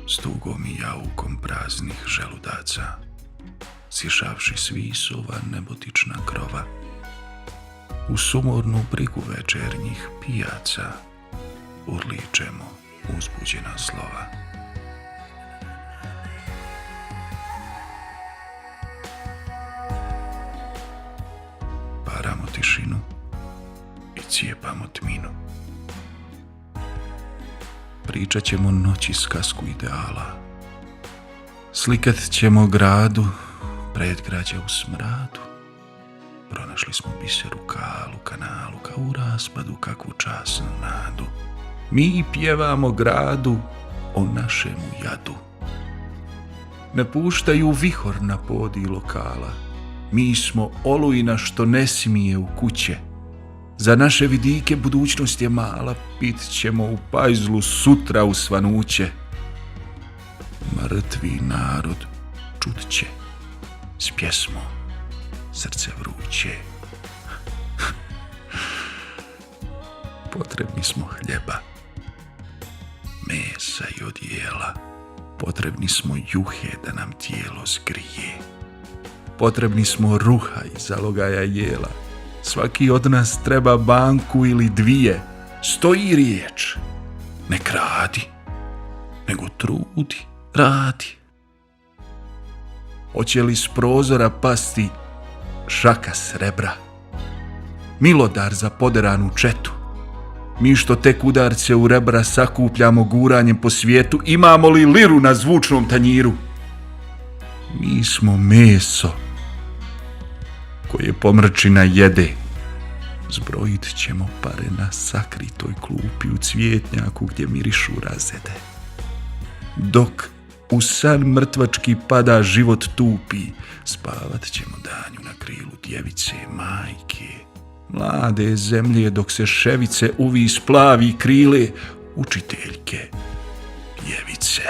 s tugom i jaukom praznih želudaca, sišavši s visova nebotična krova, u sumornu brigu večernjih pijaca urličemo uzbuđena slova. Paramo tišinu i cijepamo tminu. Pričat ćemo noći skasku ideala. Slikat ćemo gradu, predgrađe u smradu. Pronašli smo biser u kalu, kanalu, kao u raspadu, kakvu časnu nadu. Mi pjevamo gradu o našemu jadu. Ne puštaju vihor na podij lokala. Mi smo olujna što ne smije u kuće. Za naše vidike budućnost je mala, pit ćemo u pajzlu sutra u svanuće. Mrtvi narod čut će s pjesmom srce vruće. Potrebni smo hljeba, mesa i odijela. Potrebni smo juhe da nam tijelo zgrije. Potrebni smo ruha i zalogaja jela. Svaki od nas treba banku ili dvije. Stoji riječ, ne kradi, nego trudi, radi. Hoće li s prozora pasti šaka srebra, milodar za poderanu četu? Mi što tek udarce u rebra sakupljamo guranjem po svijetu, imamo li liru na zvučnom tanjiru? Mi smo meso koje pomrčina jede. Zbrojit ćemo pare na sakritoj klupi u cvjetnjaku gdje mirišu razede. Dok u san mrtvački pada život tupi, spavat ćemo danju na krilu djevice majke. Mlade zemlje dok se ševice uvis plavi krile, učiteljke, djevice.